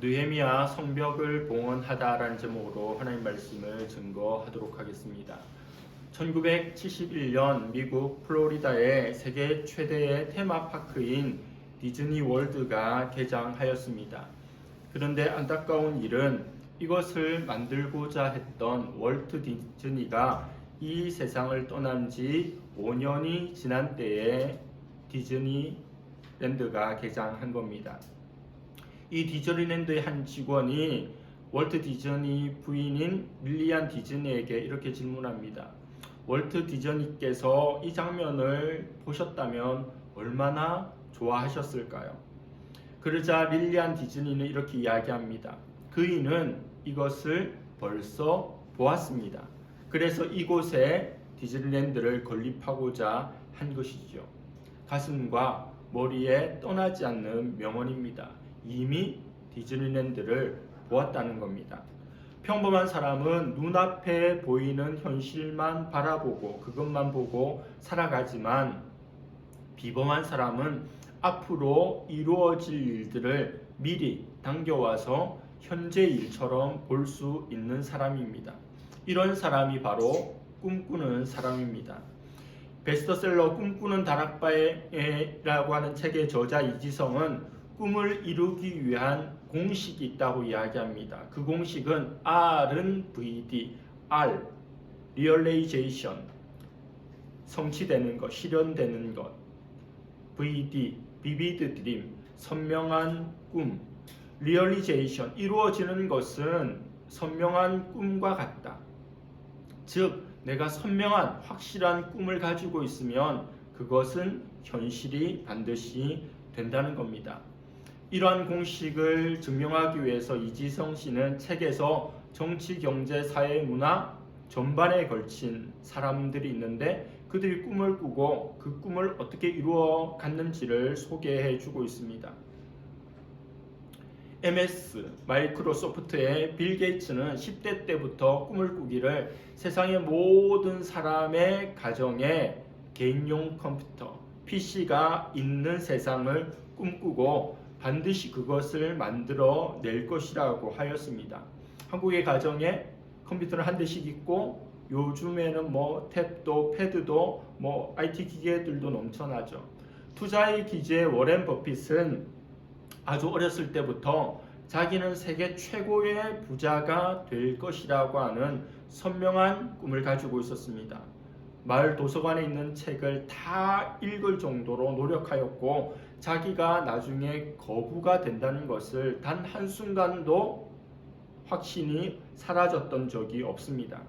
느헤미야 성벽을 봉헌하다라는 제목으로 하나님 말씀을 증거하도록 하겠습니다. 1971년 미국 플로리다의 세계 최대의 테마파크인 디즈니 월드가 개장하였습니다. 그런데 안타까운 일은 이것을 만들고자 했던 월트 디즈니가 이 세상을 떠난 지 5년이 지난 때에 디즈니랜드가 개장한 겁니다. 이 디즈니랜드의 한 직원이 월트 디즈니 부인인 릴리안 디즈니에게 이렇게 질문합니다. 월트 디즈니께서 이 장면을 보셨다면 얼마나 좋아하셨을까요? 그러자 릴리안 디즈니는 이렇게 이야기합니다. 그이는 이것을 벌써 보았습니다. 그래서 이곳에 디즈니랜드를 건립하고자 한 것이죠. 가슴과 머리에 떠나지 않는 명언입니다. 이미 디즈니랜드를 보았다는 겁니다. 평범한 사람은 눈앞에 보이는 현실만 바라보고 그것만 보고 살아가지만 비범한 사람은 앞으로 이루어질 일들을 미리 당겨와서 현재 일처럼 볼 수 있는 사람입니다. 이런 사람이 바로 꿈꾸는 사람입니다. 베스트셀러 꿈꾸는 다락방이라고 하는 책의 저자 이지성은 꿈을 이루기 위한 공식이 있다고 이야기합니다. 그 공식은 R은 VD, R, Realization, 성취되는 것, 실현되는 것, VD, Vivid Dream, 선명한 꿈, Realization, 이루어지는 것은 선명한 꿈과 같다. 즉, 내가 선명한 확실한 꿈을 가지고 있으면 그것은 현실이 반드시 된다는 겁니다. 이러한 공식을 증명하기 위해서 이지성 씨는 책에서 정치, 경제, 사회, 문화 전반에 걸친 사람들이 있는데 그들이 꿈을 꾸고 그 꿈을 어떻게 이루어 갔는지를 소개해 주고 있습니다. MS, 마이크로소프트의 빌 게이츠는 10대 때부터 꿈을 꾸기를 세상의 모든 사람의 가정에 개인용 컴퓨터, PC가 있는 세상을 꿈꾸고 반드시 그것을 만들어 낼 것이라고 하였습니다. 한국의 가정에 컴퓨터는 한 대씩 있고 요즘에는 탭도 패드도 IT 기계들도 넘쳐나죠. 투자의 기재 워렌 버핏은 아주 어렸을 때부터 자기는 세계 최고의 부자가 될 것이라고 하는 선명한 꿈을 가지고 있었습니다. 마을 도서관에 있는 책을 다 읽을 정도로 노력하였고 자기가 나중에 거부가 된다는 것을 단 한순간도 확신이 사라졌던 적이 없습니다.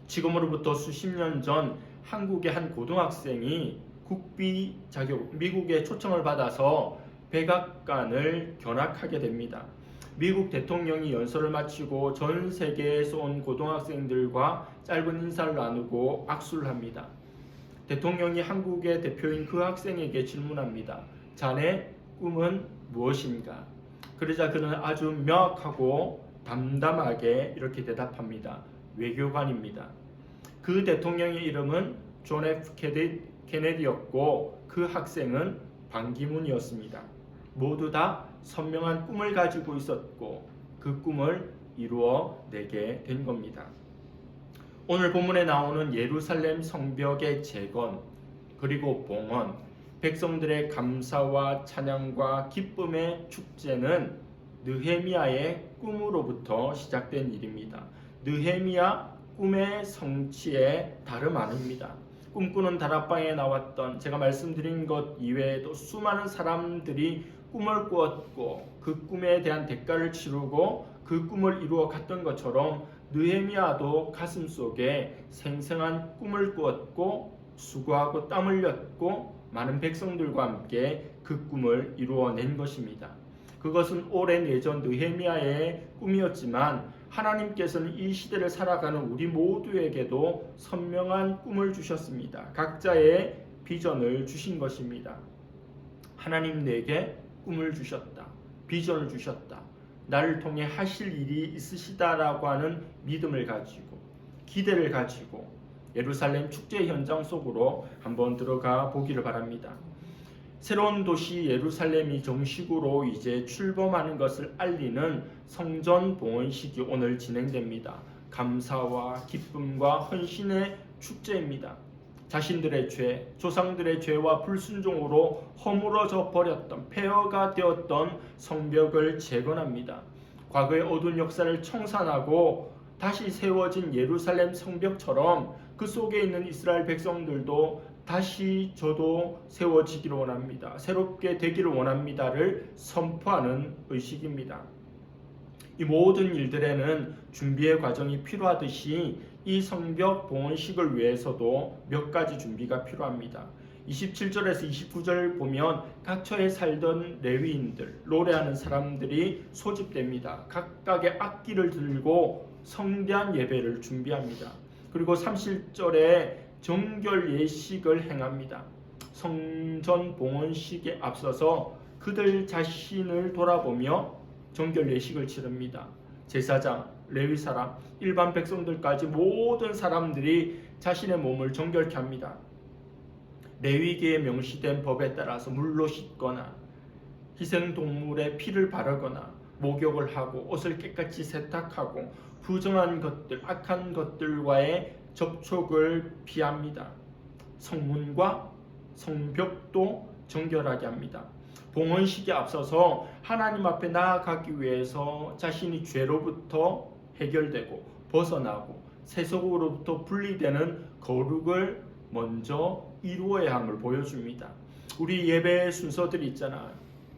지금으로부터 수십 년 전 한국의 한 고등학생이 국비 자격 미국의 초청을 받아서 백악관을 견학하게 됩니다. 미국 대통령이 연설을 마치고 전 세계에서 온 고등학생들과 짧은 인사를 나누고 악수를 합니다. 대통령이 한국의 대표인 그 학생에게 질문합니다. 자네 꿈은 무엇인가? 그러자 그는 아주 명확하고 담담하게 이렇게 대답합니다. 외교관입니다. 그 대통령의 이름은 존 F. 케네디였고 그 학생은 반기문이었습니다. 모두 다 선명한 꿈을 가지고 있었고 그 꿈을 이루어 내게 된 겁니다. 오늘 본문에 나오는 예루살렘 성벽의 재건 그리고 봉헌, 백성들의 감사와 찬양과 기쁨의 축제는 느헤미야의 꿈으로부터 시작된 일입니다. 느헤미야 꿈의 성취에 다름 아닙니다. 꿈꾸는 다락방에 나왔던 제가 말씀드린 것 이외에도 수많은 사람들이 꿈을 꾸었고 그 꿈에 대한 대가를 치르고 그 꿈을 이루어 갔던 것처럼 느헤미야도 가슴속에 생생한 꿈을 꾸었고 수고하고 땀 흘렸고 많은 백성들과 함께 그 꿈을 이루어낸 것입니다. 그것은 오랜 예전 느헤미야의 꿈이었지만 하나님께서는 이 시대를 살아가는 우리 모두에게도 선명한 꿈을 주셨습니다. 각자의 비전을 주신 것입니다. 하나님 내게 꿈을 주셨다. 비전을 주셨다. 나를 통해 하실 일이 있으시다라고 하는 믿음을 가지고 기대를 가지고 예루살렘 축제 현장 속으로 한번 들어가 보기를 바랍니다. 새로운 도시 예루살렘이 정식으로 이제 출범하는 것을 알리는 성전 봉헌식이 오늘 진행됩니다. 감사와 기쁨과 헌신의 축제입니다. 자신들의 죄, 조상들의 죄와 불순종으로 허물어져 버렸던, 폐허가 되었던 성벽을 재건합니다. 과거의 어두운 역사를 청산하고 다시 세워진 예루살렘 성벽처럼 그 속에 있는 이스라엘 백성들도 다시 저도 세워지기를 원합니다. 새롭게 되기를 원합니다를 선포하는 의식입니다. 이 모든 일들에는 준비의 과정이 필요하듯이 이 성벽 봉헌식을 위해서도 몇 가지 준비가 필요합니다. 27절에서 29절 보면 각 처에 살던 레위인들, 노래하는 사람들이 소집됩니다. 각각의 악기를 들고 성대한 예배를 준비합니다. 그리고 30절에 정결 예식을 행합니다. 성전 봉헌식에 앞서서 그들 자신을 돌아보며 정결 예식을 치릅니다. 제사장, 레위 사람, 일반 백성들까지 모든 사람들이 자신의 몸을 정결케 합니다. 레위기에 명시된 법에 따라서 물로 씻거나 희생동물의 피를 바르거나 목욕을 하고 옷을 깨끗이 세탁하고 부정한 것들, 악한 것들과의 접촉을 피합니다. 성문과 성벽도 정결하게 합니다. 봉헌식에 앞서서 하나님 앞에 나아가기 위해서 자신이 죄로부터 해결되고 벗어나고 세속으로부터 분리되는 거룩을 먼저 이루어야 함을 보여줍니다. 우리 예배 순서들이 있잖아요.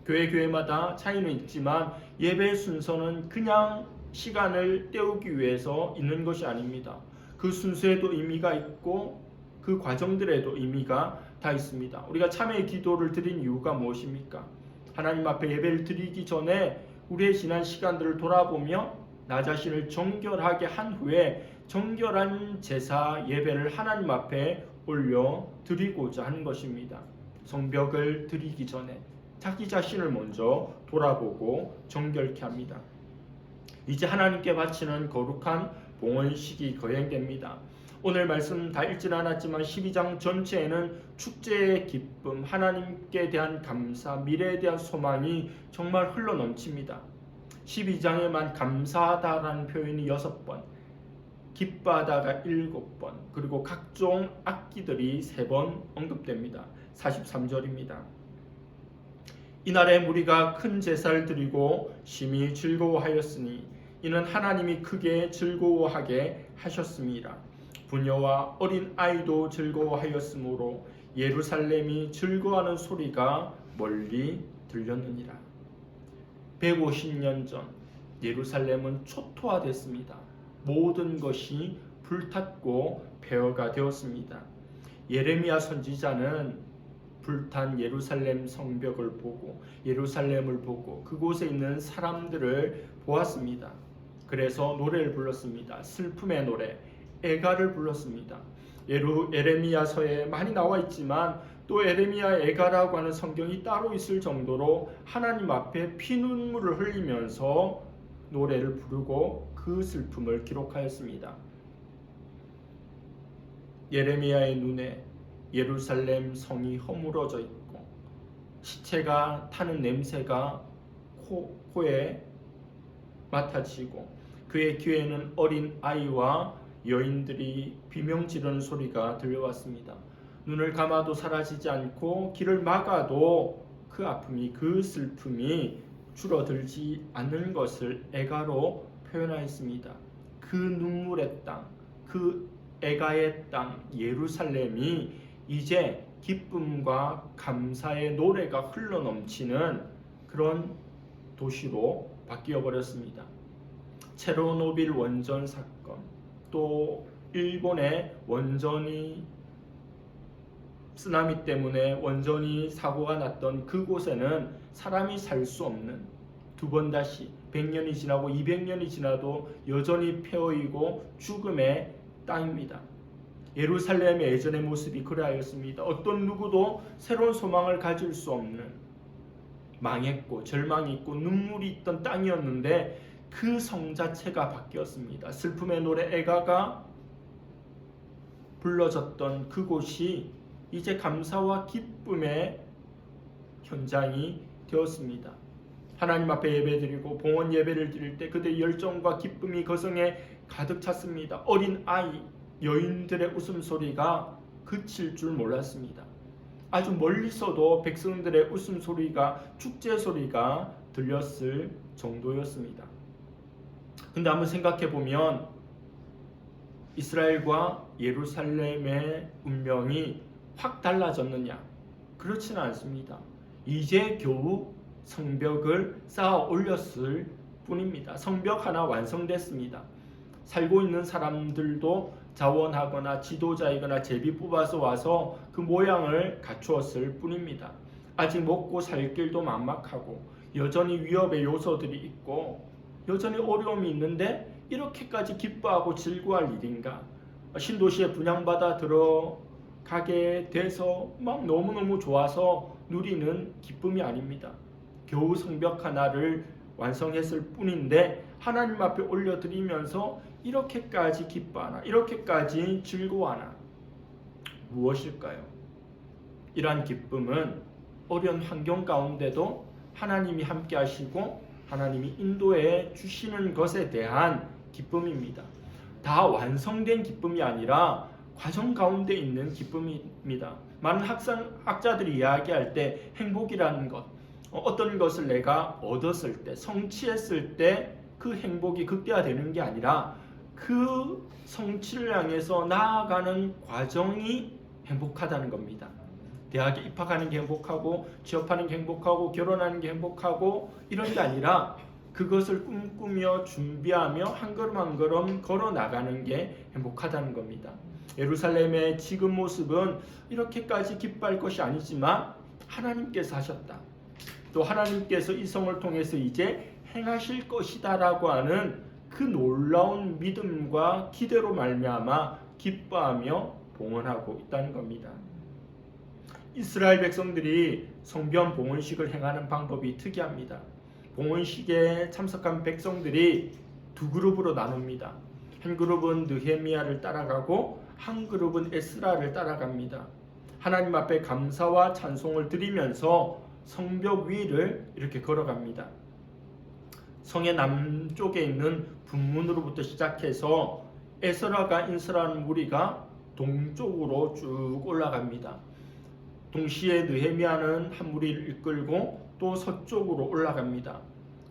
교회마다 차이는 있지만 예배 순서는 그냥 시간을 때우기 위해서 있는 것이 아닙니다. 그 순서에도 의미가 있고 그 과정들에도 의미가 다 있습니다. 우리가 참회의 기도를 드린 이유가 무엇입니까? 하나님 앞에 예배를 드리기 전에 우리의 지난 시간들을 돌아보며 나 자신을 정결하게 한 후에 정결한 제사 예배를 하나님 앞에 올려 드리고자 하는 것입니다. 성벽을 드리기 전에 자기 자신을 먼저 돌아보고 정결케 합니다. 이제 하나님께 바치는 거룩한 봉헌식이 거행됩니다. 오늘 말씀 다 읽지는 않았지만 12장 전체에는 축제의 기쁨, 하나님께 대한 감사, 미래에 대한 소망이 정말 흘러넘칩니다. 12장에만 감사하다라는 표현이 6번, 기뻐하다가 7번, 그리고 각종 악기들이 3번 언급됩니다. 43절입니다. 이날에 무리가 큰 제사를 드리고 심히 즐거워하였으니 이는 하나님이 크게 즐거워하게 하셨습니다. 부녀와 어린 아이도 즐거워하였으므로 예루살렘이 즐거워하는 소리가 멀리 들렸느니라. 150년 전 예루살렘은 초토화됐습니다. 모든 것이 불탔고 폐허가 되었습니다. 예레미야 선지자는 불탄 예루살렘 성벽을 보고 예루살렘을 보고 그곳에 있는 사람들을 보았습니다. 그래서 노래를 불렀습니다. 슬픔의 노래, 애가를 불렀습니다. 에레미야서에 많이 나와 있지만 또 에레미야 애가라고 하는 성경이 따로 있을 정도로 하나님 앞에 피눈물을 흘리면서 노래를 부르고 그 슬픔을 기록하였습니다. 예레미야의 눈에 예루살렘 성이 허물어져 있고 시체가 타는 냄새가 코에 맡아지고 그의 귀에는 어린 아이와 여인들이 비명 지르는 소리가 들려왔습니다. 눈을 감아도 사라지지 않고 길을 막아도 그 아픔이, 그 슬픔이 줄어들지 않는 것을 애가로 표현하였습니다. 그 눈물의 땅, 그 애가의 땅 예루살렘이 이제 기쁨과 감사의 노래가 흘러넘치는 그런 도시로 바뀌어 버렸습니다. 체르노빌 원전 사건, 또 일본의 원전이 쓰나미 때문에 원전이 사고가 났던 그곳에는 사람이 살 수 없는, 두 번 다시 100년이 지나고 200년이 지나도 여전히 폐허이고 죽음의 땅입니다. 예루살렘의 예전의 모습이 그러하였습니다. 어떤 누구도 새로운 소망을 가질 수 없는, 망했고 절망이 있고 눈물이 있던 땅이었는데 그 성 자체가 바뀌었습니다. 슬픔의 노래 애가가 불러졌던 그곳이 이제 감사와 기쁨의 현장이 되었습니다. 하나님 앞에 예배드리고 봉헌 예배를 드릴 때 그들의 열정과 기쁨이 거성에 가득 찼습니다. 어린 아이, 여인들의 웃음소리가 그칠 줄 몰랐습니다. 아주 멀리서도 백성들의 웃음소리가, 축제소리가 들렸을 정도였습니다. 근데 한번 생각해 보면 이스라엘과 예루살렘의 운명이 확 달라졌느냐? 그렇지는 않습니다. 이제 겨우 성벽을 쌓아 올렸을 뿐입니다. 성벽 하나 완성됐습니다. 살고 있는 사람들도 자원하거나 지도자이거나 제비 뽑아서 와서 그 모양을 갖추었을 뿐입니다. 아직 먹고 살 길도 막막하고 여전히 위협의 요소들이 있고 여전히 어려움이 있는데 이렇게까지 기뻐하고 즐거워할 일인가? 신도시에 분양받아 들어가게 돼서 막 너무너무 좋아서 누리는 기쁨이 아닙니다. 겨우 성벽 하나를 완성했을 뿐인데 하나님 앞에 올려드리면서 이렇게까지 기뻐하나, 이렇게까지 즐거워하나? 무엇일까요? 이러한 기쁨은 어려운 환경 가운데도 하나님이 함께 하시고 하나님이 인도해 주시는 것에 대한 기쁨입니다. 다 완성된 기쁨이 아니라 과정 가운데 있는 기쁨입니다. 많은 학자들이 이야기할 때 행복이라는 것, 어떤 것을 내가 얻었을 때, 성취했을 때 그 행복이 극대화되는 게 아니라 그 성취를 향해서 나아가는 과정이 행복하다는 겁니다. 대학에 입학하는 게 행복하고 취업하는 게 행복하고 결혼하는 게 행복하고 이런 게 아니라 그것을 꿈꾸며 준비하며 한 걸음 한 걸음 걸어 나가는 게 행복하다는 겁니다. 예루살렘의 지금 모습은 이렇게까지 기뻐할 것이 아니지만 하나님께서 하셨다. 또 하나님께서 이 성을 통해서 이제 행하실 것이다라고 하는 그 놀라운 믿음과 기대로 말미암아 기뻐하며 봉헌하고 있다는 겁니다. 이스라엘 백성들이 성전 봉헌식을 행하는 방법이 특이합니다. 봉헌식에 참석한 백성들이 두 그룹으로 나눕니다. 한 그룹은 느헤미야를 따라가고 한 그룹은 에스라를 따라갑니다. 하나님 앞에 감사와 찬송을 드리면서 성벽 위를 이렇게 걸어갑니다. 성의 남쪽에 있는 북문으로부터 시작해서 에스라가 인솔한 무리가 동쪽으로 쭉 올라갑니다. 동시에 느헤미야는 한 무리를 이끌고 또 서쪽으로 올라갑니다.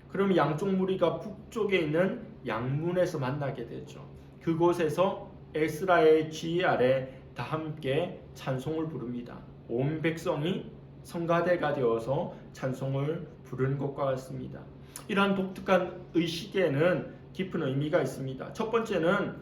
그럼 양쪽 무리가 북쪽에 있는 양문에서 만나게 되죠. 그곳에서 에스라의 지휘 아래 다 함께 찬송을 부릅니다. 온 백성이 성가대가 되어서 찬송을 부르는 것과 같습니다. 이러한 독특한 의식에는 깊은 의미가 있습니다. 첫 번째는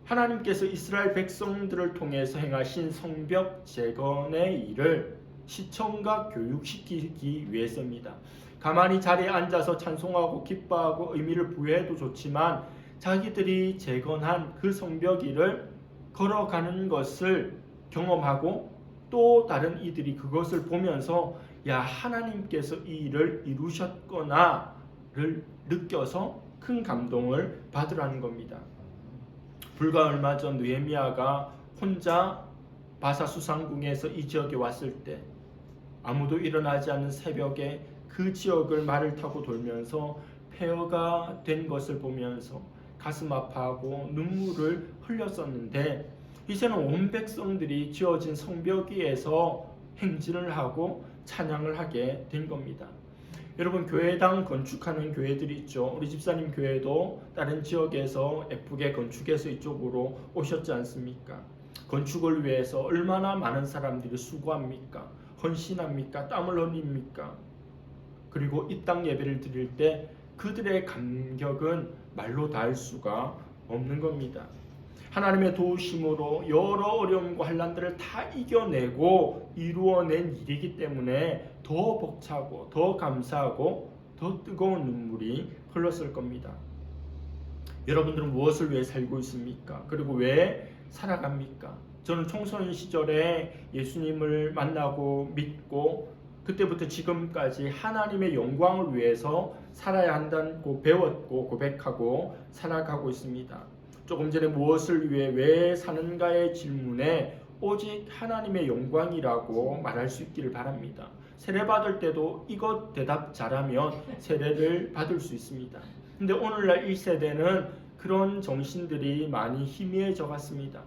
하나님께서 이스라엘 백성들을 통해서 행하신 성벽 재건의 일을 시청과 교육시키기 위해서입니다. 가만히 자리에 앉아서 찬송하고 기뻐하고 의미를 부여해도 좋지만 자기들이 재건한 그 성벽 일을 걸어가는 것을 경험하고 또 다른 이들이 그것을 보면서 야, 하나님께서 이 일을 이루셨거나를 느껴서 큰 감동을 받으라는 겁니다. 불과 얼마 전 느헤미야가 혼자 바사수상궁에서 이 지역에 왔을 때 아무도 일어나지 않는 새벽에 그 지역을 말을 타고 돌면서 폐허가 된 것을 보면서 가슴 아파하고 눈물을 흘렸었는데 이제는 온 백성들이 지어진 성벽 위에서 행진을 하고 찬양을 하게 된 겁니다. 여러분, 교회당 건축하는 교회들이 있죠. 우리 집사님 교회도 다른 지역에서 예쁘게 건축해서 이쪽으로 오셨지 않습니까? 건축을 위해서 얼마나 많은 사람들이 수고합니까? 헌신합니까? 땀을 흘립니까? 그리고 이 땅 예배를 드릴 때 그들의 감격은 말로 닿을 수가 없는 겁니다. 하나님의 도우심으로 여러 어려움과 환난들을 다 이겨내고 이루어낸 일이기 때문에 더 벅차고 더 감사하고 더 뜨거운 눈물이 흘렀을 겁니다. 여러분들은 무엇을 위해 살고 있습니까? 그리고 왜 살아갑니까? 저는 청소년 시절에 예수님을 만나고 믿고 그때부터 지금까지 하나님의 영광을 위해서 살아야 한다고 배웠고 고백하고 살아가고 있습니다. 조금 전에 무엇을 위해 왜 사는가의 질문에 오직 하나님의 영광이라고 말할 수 있기를 바랍니다. 세례 받을 때도 이것 대답 잘하면 세례를 받을 수 있습니다. 근데 오늘날 1세대는 그런 정신들이 많이 희미해져 갔습니다.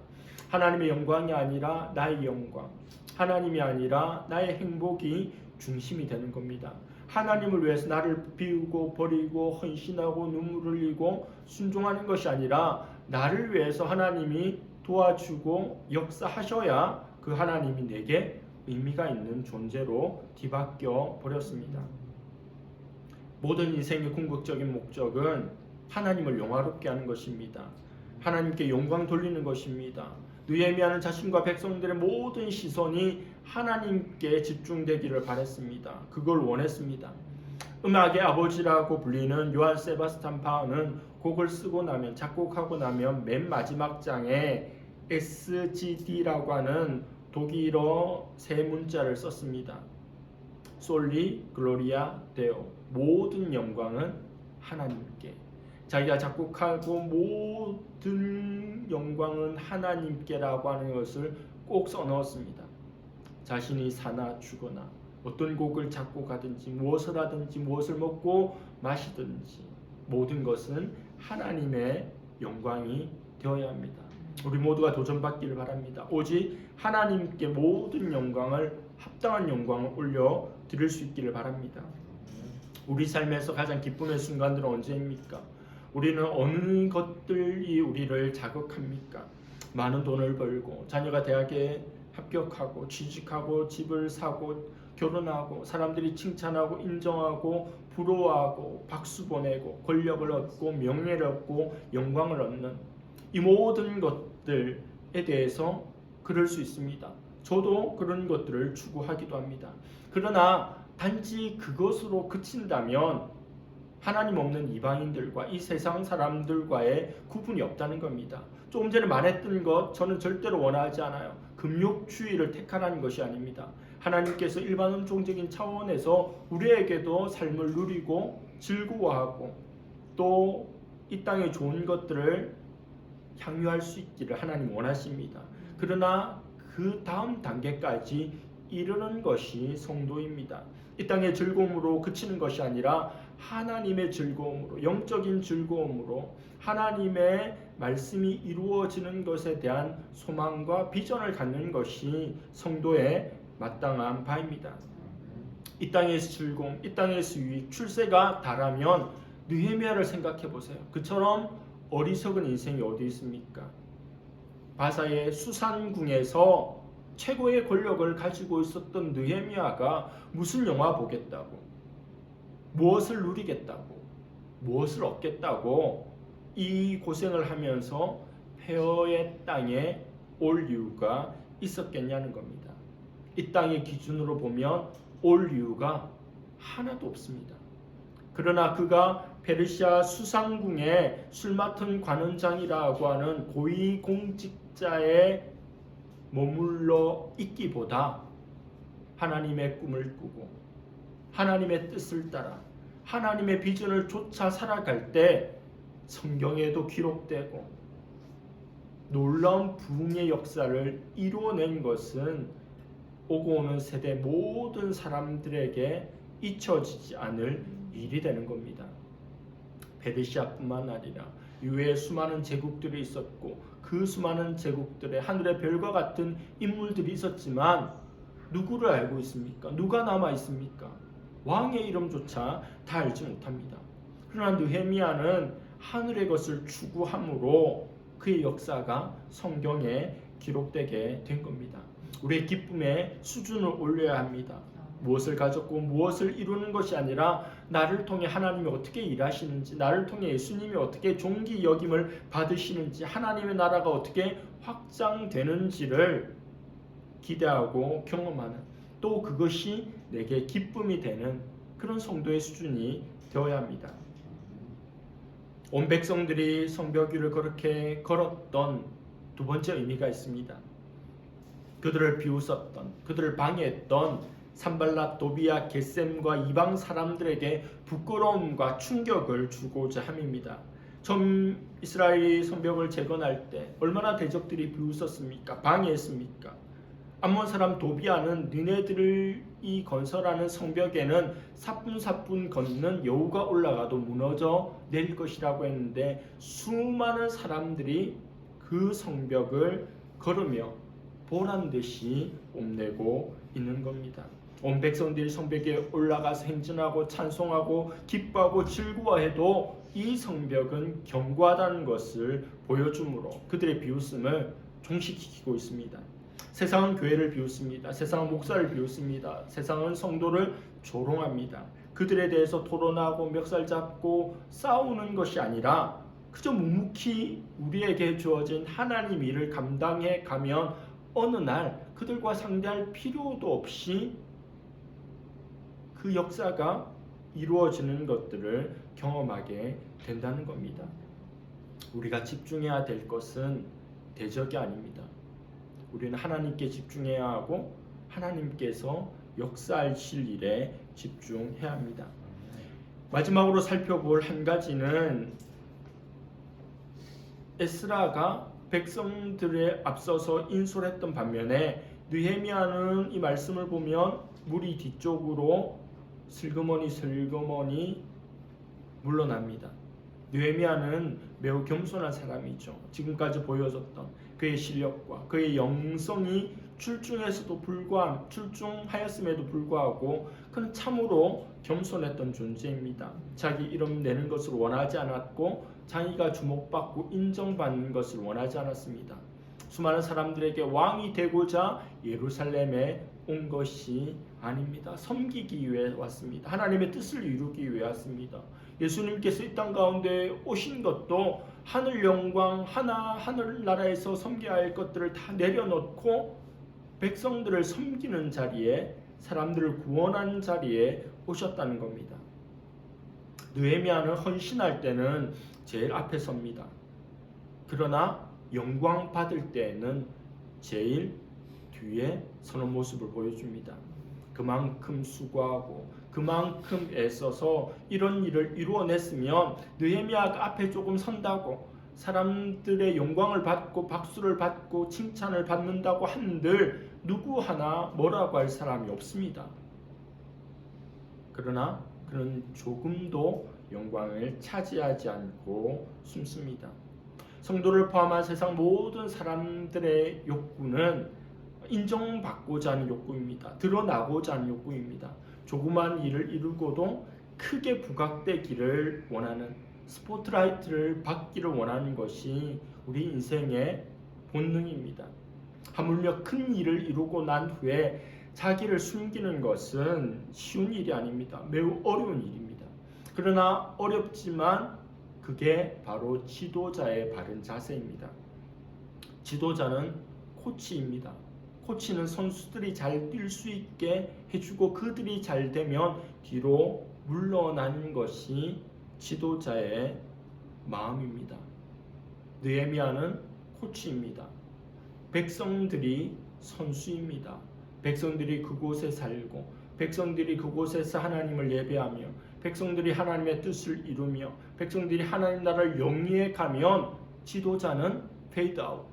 하나님의 영광이 아니라 나의 영광, 하나님이 아니라 나의 행복이 중심이 되는 겁니다. 하나님을 위해서 나를 비우고 버리고 헌신하고 눈물을 흘리고 순종하는 것이 아니라 나를 위해서 하나님이 도와주고 역사하셔야 그 하나님이 내게 의미가 있는 존재로 뒤바뀌어 버렸습니다. 모든 인생의 궁극적인 목적은 하나님을 영화롭게 하는 것입니다. 하나님께 영광 돌리는 것입니다. 느헤미야는 자신과 백성들의 모든 시선이 하나님께 집중되기를 바랬습니다. 그걸 원했습니다. 음악의 아버지라고 불리는 요한 세바스찬 바흐는 곡을 쓰고 나면, 작곡하고 나면 맨 마지막 장에 SGD라고 하는 독일어 세 문자를 썼습니다. 솔리 글로리아 데오, 모든 영광은 하나님께. 자기가 작곡하고 모든 영광은 하나님께라고 하는 것을 꼭 써넣었습니다. 자신이 사나 죽거나 어떤 곡을 작곡하든지 무엇을 하든지 무엇을 먹고 마시든지 모든 것은 하나님의 영광이 되어야 합니다. 우리 모두가 도전받기를 바랍니다. 오직 하나님께 모든 영광을, 합당한 영광을 올려 드릴 수 있기를 바랍니다. 우리 삶에서 가장 기쁨의 순간들은 언제입니까? 우리는 어느 것들이 우리를 자극합니까? 많은 돈을 벌고 자녀가 대학에 합격하고 취직하고 집을 사고 결혼하고 사람들이 칭찬하고 인정하고 부러워하고 박수 보내고 권력을 얻고 명예를 얻고 영광을 얻는 이 모든 것들에 대해서 그럴 수 있습니다. 저도 그런 것들을 추구하기도 합니다. 그러나 단지 그것으로 그친다면 하나님 없는 이방인들과 이 세상 사람들과의 구분이 없다는 겁니다. 조금 전에 말했던 것 저는 절대로 원하지 않아요. 금욕주의를 택하라는 것이 아닙니다. 하나님께서 일반론적인 차원에서 우리에게도 삶을 누리고 즐거워하고 또 이 땅의 좋은 것들을 향유할 수 있기를 하나님 원하십니다. 그러나 그 다음 단계까지 이르는 것이 성도입니다. 이 땅의 즐거움으로 그치는 것이 아니라 하나님의 즐거움으로, 영적인 즐거움으로 하나님의 말씀이 이루어지는 것에 대한 소망과 비전을 갖는 것이 성도의 마땅한 바입니다. 이 땅에서 즐거움, 이 땅에서 유익, 출세가 다라면 느헤미야를 생각해 보세요. 그처럼 어리석은 인생이 어디 있습니까? 바사의 수산궁에서 최고의 권력을 가지고 있었던 느헤미야가 무슨 영화 보겠다고, 무엇을 누리겠다고, 무엇을 얻겠다고 이 고생을 하면서 폐허의 땅에 올 이유가 있었겠냐는 겁니다. 이 땅의 기준으로 보면 올 이유가 하나도 없습니다. 그러나 그가 페르시아 수상궁에 술 맡은 관원장이라고 하는 고위공직자에 머물러 있기보다 하나님의 꿈을 꾸고 하나님의 뜻을 따라 하나님의 비전을 쫓아 살아갈 때 성경에도 기록되고 놀라운 부흥의 역사를 이루어낸 것은 오고 오는 세대 모든 사람들에게 잊혀지지 않을 일이 되는 겁니다. 페르시아뿐만 아니라 이외에 수많은 제국들이 있었고 그 수많은 제국들의 하늘의 별과 같은 인물들이 있었지만 누구를 알고 있습니까? 누가 남아 있습니까? 왕의 이름조차 다 알지 못합니다. 그러나 느헤미야는 하늘의 것을 추구함으로 그의 역사가 성경에 기록되게 된 겁니다. 우리의 기쁨의 수준을 올려야 합니다. 무엇을 가졌고 무엇을 이루는 것이 아니라 나를 통해 하나님이 어떻게 일하시는지, 나를 통해 예수님이 어떻게 존귀 여김을 받으시는지, 하나님의 나라가 어떻게 확장되는지를 기대하고 경험하는, 또 그것이 내게 기쁨이 되는 그런 성도의 수준이 되어야 합니다. 온 백성들이 성벽 위를 그렇게 걸었던 두 번째 의미가 있습니다. 그들을 비웃었던, 그들을 방해했던 산발랏, 도비야, 겟셈과 이방 사람들에게 부끄러움과 충격을 주고자 함입니다. 처음 이스라엘이 성벽을 재건할 때 얼마나 대적들이 비웃었습니까? 방해했습니까? 암몬 사람 도비야는 너네들이 이 건설하는 성벽에는 사뿐사뿐 걷는 여우가 올라가도 무너져 내릴 것이라고 했는데 수많은 사람들이 그 성벽을 걸으며 보란듯이 뽐내고 있는 겁니다. 온 백성들이 성벽에 올라가서 행진하고 찬송하고 기뻐하고 즐거워해도 이 성벽은 견고하다는 것을 보여주므로 그들의 비웃음을 종식시키고 있습니다. 세상은 교회를 비웃습니다. 세상은 목사를 비웃습니다. 세상은 성도를 조롱합니다. 그들에 대해서 토론하고 멱살 잡고 싸우는 것이 아니라 그저 묵묵히 우리에게 주어진 하나님 일을 감당해 가면 어느 날 그들과 상대할 필요도 없이 그 역사가 이루어지는 것들을 경험하게 된다는 겁니다. 우리가 집중해야 될 것은 대적이 아닙니다. 우리는 하나님께 집중해야 하고 하나님께서 역사하실 일에 집중해야 합니다. 마지막으로 살펴볼 한 가지는 에스라가 백성들에 앞서서 인솔했던 반면에 느헤미야는 이 말씀을 보면 무리 뒤쪽으로 슬그머니 물러납니다. 느헤미야는 매우 겸손한 사람이죠. 지금까지 보여줬던 그의 실력과 그의 영성이 출중하였음에도 불구하고 그는 참으로 겸손했던 존재입니다. 자기 이름 내는 것을 원하지 않았고 자기가 주목받고 인정받는 것을 원하지 않았습니다. 수많은 사람들에게 왕이 되고자 예루살렘에 온 것이 아닙니다. 섬기기 위해 왔습니다. 하나님의 뜻을 이루기 위해 왔습니다. 예수님께서 이 땅 가운데 오신 것도 하늘 영광 하늘나라에서 섬겨야 할 것들을 다 내려놓고 백성들을 섬기는 자리에, 사람들을 구원하는 자리에 오셨다는 겁니다. 느헤미야는 헌신할 때는 제일 앞에 섭니다. 그러나 영광 받을 때에는 제일 뒤에 서는 모습을 보여줍니다. 그만큼 수고하고 그만큼 애써서 이런 일을 이루어냈으면 느헤미야가 앞에 조금 선다고 사람들의 영광을 받고 박수를 받고 칭찬을 받는다고 한들 누구 하나 뭐라고 할 사람이 없습니다. 그러나 그는 조금도 영광을 차지하지 않고 숨습니다. 성도를 포함한 세상 모든 사람들의 욕구는 인정받고자 하는 욕구입니다. 드러나고자 하는 욕구입니다. 조그만 일을 이루고도 크게 부각되기를 원하는, 스포트라이트를 받기를 원하는 것이 우리 인생의 본능입니다. 하물며 큰 일을 이루고 난 후에 자기를 숨기는 것은 쉬운 일이 아닙니다. 매우 어려운 일입니다. 그러나 어렵지만 그게 바로 지도자의 바른 자세입니다. 지도자는 코치입니다. 코치는 선수들이 잘 뛸 수 있게 해주고 그들이 잘 되면 뒤로 물러나는 것이 지도자의 마음입니다. 느헤미야는 코치입니다. 백성들이 선수입니다. 백성들이 그곳에 살고 백성들이 그곳에서 하나님을 예배하며 백성들이 하나님의 뜻을 이루며 백성들이 하나님 나라를 영위해 가면 지도자는 페이드 아웃,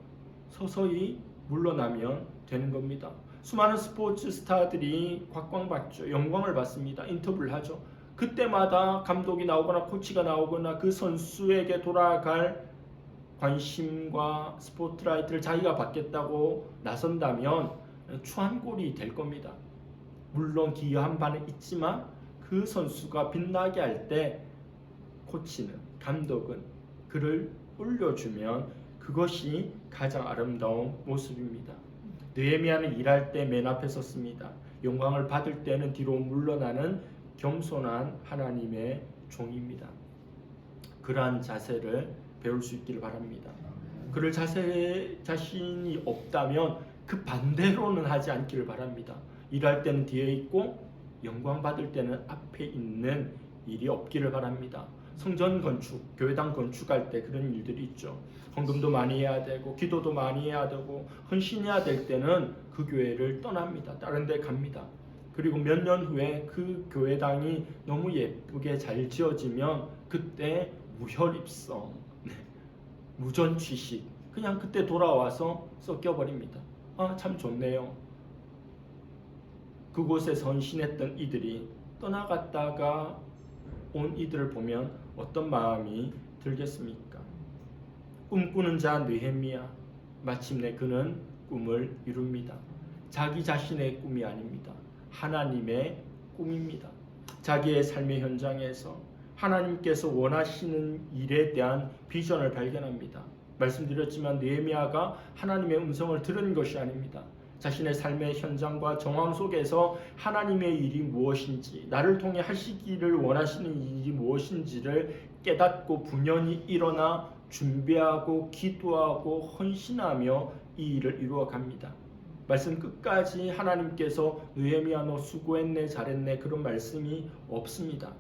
서서히 물러나면 되는 겁니다. 수많은 스포츠 스타들이 곽광받죠. 영광을 받습니다. 인터뷰를 하죠. 그때마다 감독이 나오거나 코치가 나오거나 그 선수에게 돌아갈 관심과 스포트라이트를 자기가 받겠다고 나선다면 추한꼴이 될 겁니다. 물론 기여한 바는 있지만 그 선수가 빛나게 할 때 코치는, 감독은 그를 올려주면 그것이 가장 아름다운 모습입니다. 느헤미야는 일할 때 맨 앞에 섰습니다. 영광을 받을 때는 뒤로 물러나는 겸손한 하나님의 종입니다. 그러한 자세를 배울 수 있기를 바랍니다. 그럴 자신이 없다면 그 반대로는 하지 않기를 바랍니다. 일할 때는 뒤에 있고 영광 받을 때는 앞에 있는 일이 없기를 바랍니다. 성전 건축, 교회당 건축할 때 그런 일들이 있죠. 헌금도 많이 해야 되고 기도도 많이 해야 되고 헌신해야 될 때는 그 교회를 떠납니다. 다른 데 갑니다. 그리고 몇 년 후에 그 교회당이 너무 예쁘게 잘 지어지면 그때 무혈입성, 무전취식, 그냥 그때 돌아와서 섞여버립니다. 아, 참 좋네요. 그곳에 선신했던 이들이 떠나갔다가 온 이들을 보면 어떤 마음이 들겠습니까? 꿈꾸는 자 느헤미야, 마침내 그는 꿈을 이룹니다. 자기 자신의 꿈이 아닙니다. 하나님의 꿈입니다. 자기의 삶의 현장에서 하나님께서 원하시는 일에 대한 비전을 발견합니다. 말씀드렸지만 느헤미야가 하나님의 음성을 들은 것이 아닙니다. 자신의 삶의 현장과 정황 속에서 하나님의 일이 무엇인지, 나를 통해 하시기를 원하시는 일이 무엇인지를 깨닫고 분연히 일어나 준비하고 기도하고 헌신하며 이 일을 이루어 갑니다. 말씀 끝까지 하나님께서 느헤미야 너 수고했네 잘했네 그런 말씀이 없습니다.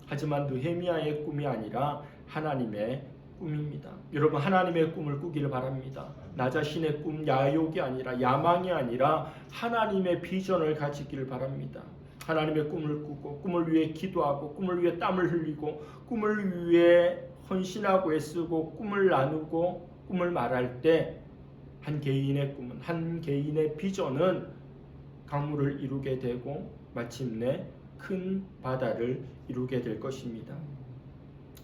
하지만 느헤미야의 꿈이 아니라 하나님의 꿈입니다. 여러분, 하나님의 꿈을 꾸기를 바랍니다. 나 자신의 꿈, 야욕이 아니라 야망이 아니라 하나님의 비전을 가지기를 바랍니다. 하나님의 꿈을 꾸고 꿈을 위해 기도하고 꿈을 위해 땀을 흘리고 꿈을 위해 헌신하고 애쓰고 꿈을 나누고 꿈을 말할 때 한 개인의 꿈은, 한 개인의 비전은 강물을 이루게 되고 마침내 큰 바다를 이루게 될 것입니다.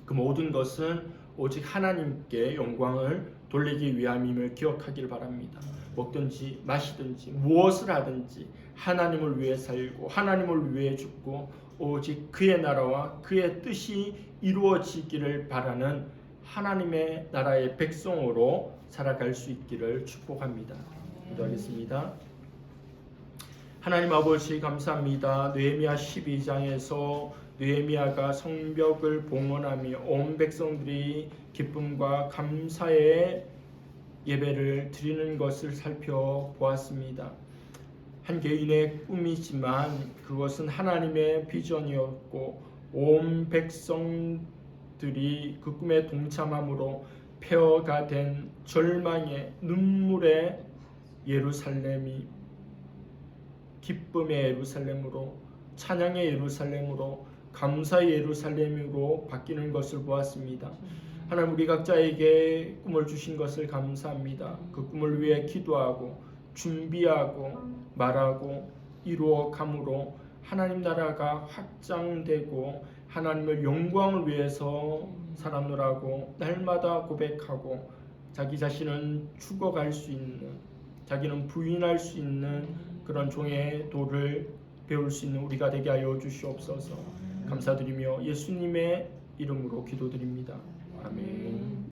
그 모든 것은 오직 하나님께 영광을 돌리기 위함임을 기억하길 바랍니다. 먹든지 마시든지 무엇을 하든지 하나님을 위해 살고 하나님을 위해 죽고 오직 그의 나라와 그의 뜻이 이루어지기를 바라는 하나님의 나라의 백성으로 살아갈 수 있기를 축복합니다. 기도하겠습니다. 하나님 아버지 감사합니다. 느헤미야 12장에서 느헤미야가 성벽을 봉헌하며 온 백성들이 기쁨과 감사의 예배를 드리는 것을 살펴보았습니다. 한 개인의 꿈이지만 그것은 하나님의 비전이었고 온 백성들이 그 꿈에 동참함으로 폐허가 된 절망의 눈물의 예루살렘이 기쁨의 예루살렘으로, 찬양의 예루살렘으로, 감사의 예루살렘으로 바뀌는 것을 보았습니다. 하나님, 우리 각자에게 꿈을 주신 것을 감사합니다. 그 꿈을 위해 기도하고 준비하고 말하고 이루어 감으로 하나님 나라가 확장되고 하나님의 영광을 위해서 살아노라고 날마다 고백하고 자기 자신은 죽어갈 수 있는, 자기는 부인할 수 있는 그런 종의 도를 배울 수 있는 우리가 되게 하여 주시옵소서. 감사드리며 예수님의 이름으로 기도드립니다. 아멘.